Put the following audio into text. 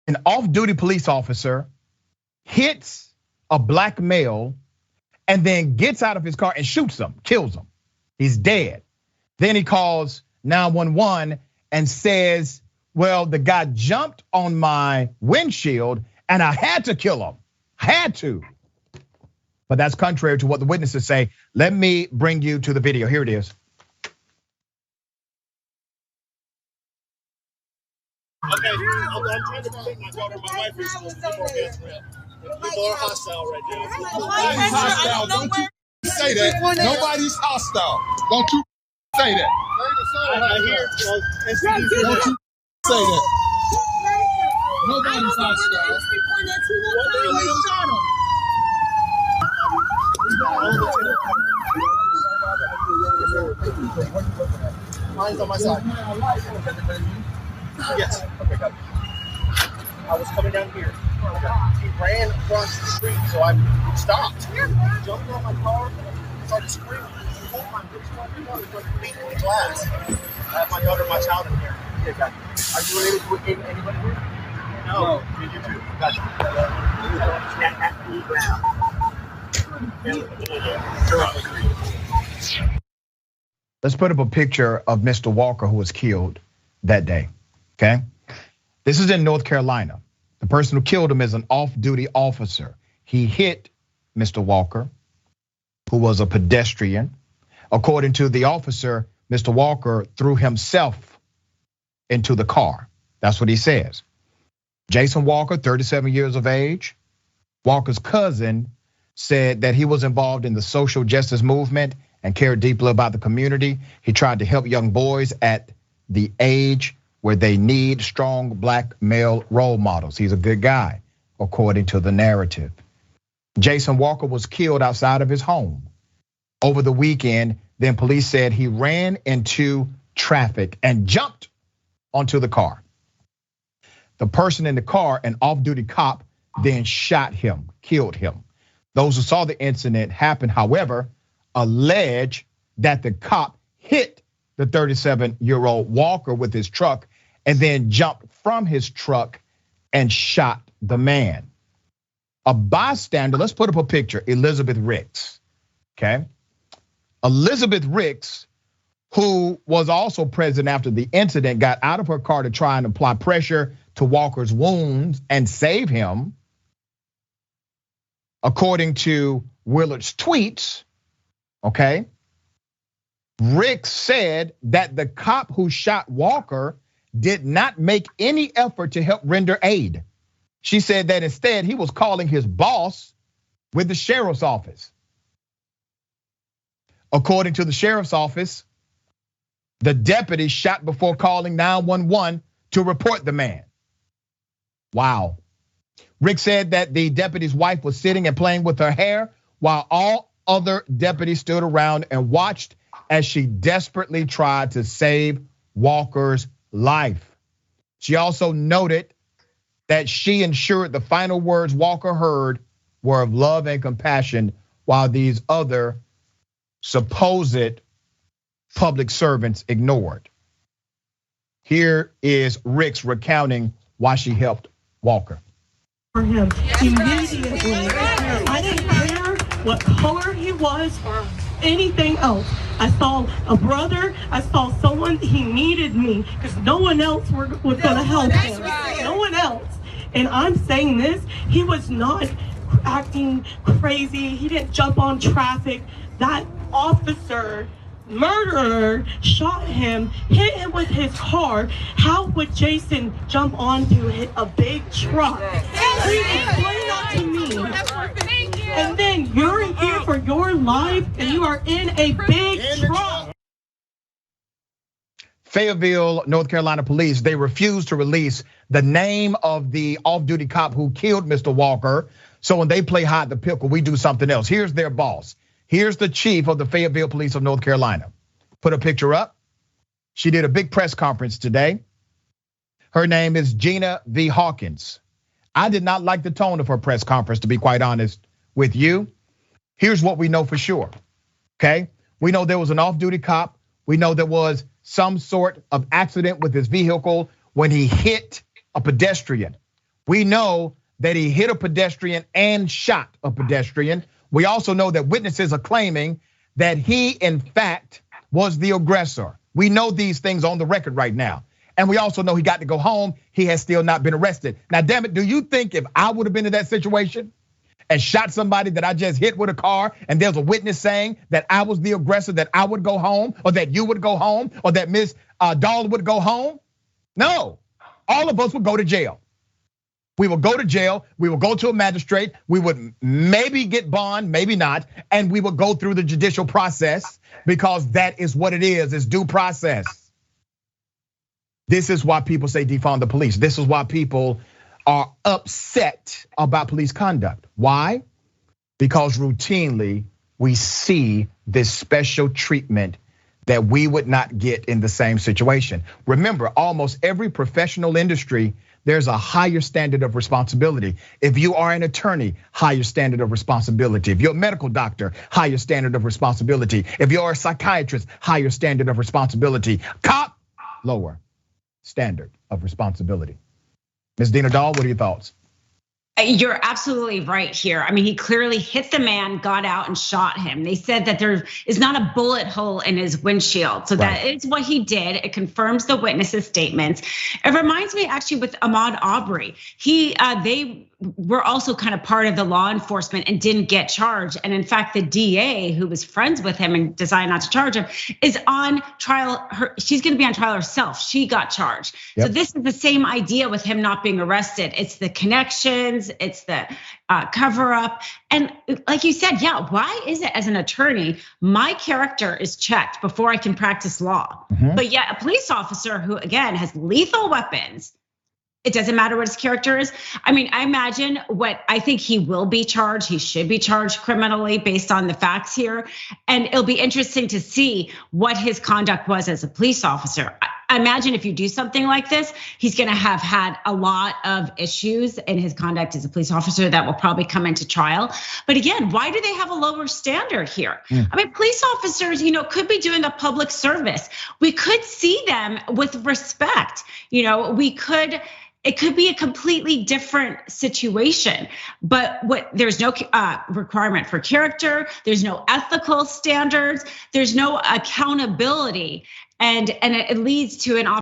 An off-duty police officer hits a black male and then gets out of his car and shoots him, kills him. He's dead. Then he calls 911 and says, well, the guy jumped on my windshield and I had to kill him. Had to. But that's contrary to what the witnesses say. Let me bring you to the video. Here it is. Okay, I'm trying to protect my daughter. My wife is more desperate. People are hostile right now. Nobody's hostile. Don't you say that. Nobody's hostile. Don't you say that. I hear. Don't you say that. Nobody's hostile. Mine's on my side. Yes. Okay, got it. I was coming down here. He ran across the street, so I stopped. He jumped on my car, started screaming. He pulled my windshield and started beating the glass. I have my daughter and my child in here. Yeah, got it. Are you related to anybody here? No. Did you too? Got you. Let's put up a picture of Mr. Walker who was killed that day. Okay, this is in North Carolina. The person who killed him is an off-duty officer. He hit Mr. Walker, who was a pedestrian. According to the officer, Mr. Walker threw himself into the car. That's what he says. Jason Walker, 37 years of age. Walker's cousin said that he was involved in the social justice movement and cared deeply about the community. He tried to help young boys at the age where they need strong black male role models. He's a good guy, according to the narrative. Jason Walker was killed outside of his home over the weekend. Then police said he ran into traffic and jumped onto the car. The person in the car, an off-duty cop, then shot him, killed him. Those who saw the incident happen, however, allege that the cop hit the 37-year-old Walker with his truck and then jumped from his truck and shot the man. A bystander, let's put up a picture, Elizabeth Ricks, okay? Elizabeth Ricks, who was also present after the incident, got out of her car to try and apply pressure to Walker's wounds and save him. According to Willard's tweets, okay? Ricks said that the cop who shot Walker did not make any effort to help render aid. She said that instead he was calling his boss with the sheriff's office. According to the sheriff's office, the deputy shot before calling 911 to report the man. Wow. Rick said that the deputy's wife was sitting and playing with her hair while all other deputies stood around and watched as she desperately tried to save Walker's life. She also noted that she ensured the final words Walker heard were of love and compassion, while these other supposed public servants ignored. Here is Ricks recounting why she helped Walker. For him immediately. I didn't care what color he was or anything else. I saw a brother, I saw someone, he needed me because no one else was gonna help him. No one else. And I'm saying this, he was not acting crazy. He didn't jump on traffic. That officer, murderer, shot him, hit him with his car. How would Jason jump onto a big truck? Please explain that to me. And then you're in here for your life and you are in a big truck. Fayetteville, North Carolina police, they refused to release the name of the off-duty cop who killed Mr. Walker. So when they play hide the pickle, we do something else. Here's their boss. Here's the chief of the Fayetteville Police of North Carolina. Put a picture up. She did a big press conference today. Her name is Gina V. Hawkins. I did not like the tone of her press conference, to be quite honest with you. Here's what we know for sure, okay? We know there was an off-duty cop. We know there was some sort of accident with his vehicle when he hit a pedestrian. We know that he hit a pedestrian and shot a pedestrian. We also know that witnesses are claiming that he, in fact, was the aggressor. We know these things on the record right now. And we also know he got to go home. He has still not been arrested. Now, damn it, do you think if I would have been in that situation and shot somebody that I just hit with a car, and there's a witness saying that I was the aggressor, that I would go home, or that you would go home, or that Miss Dahl would go home? No, all of us would go to jail. We will go to jail, we will go to a magistrate, we would maybe get bond, maybe not, and we would go through the judicial process, because that is what it is, it's due process. This is why people say defund the police. This is why people are upset about police conduct. Why? Because routinely we see this special treatment that we would not get in the same situation. Remember, almost every professional industry, there's a higher standard of responsibility. If you are an attorney, higher standard of responsibility. If you're a medical doctor, higher standard of responsibility. If you're a psychiatrist, higher standard of responsibility. Cop, lower standard of responsibility. Ms. Dina Dahl, what are your thoughts? You're absolutely right here. I mean, he clearly hit the man, got out and shot him. They said that there is not a bullet hole in his windshield. So that is what he did. It confirms the witnesses' statements. It reminds me actually with Ahmaud Arbery. They were also kind of part of the law enforcement and didn't get charged. And in fact, the DA who was friends with him and decided not to charge him is on trial. She's gonna be on trial herself. She got charged. Yep. So this is the same idea with him not being arrested. It's the connections, it's the cover up. And like you said, yeah, why is it as an attorney, my character is checked before I can practice law? But yet a police officer who again has lethal weapons, it doesn't matter what his character is. I mean, I imagine what I think he will be charged. He should be charged criminally based on the facts here. And it'll be interesting to see what his conduct was as a police officer. I imagine if you do something like this, he's gonna have had a lot of issues in his conduct as a police officer that will probably come into trial. But again, why do they have a lower standard here? I mean, police officers, could be doing a public service. We could see them with respect. It could be a completely different situation, but there's no requirement for character, there's no ethical standards, there's no accountability, and it leads to an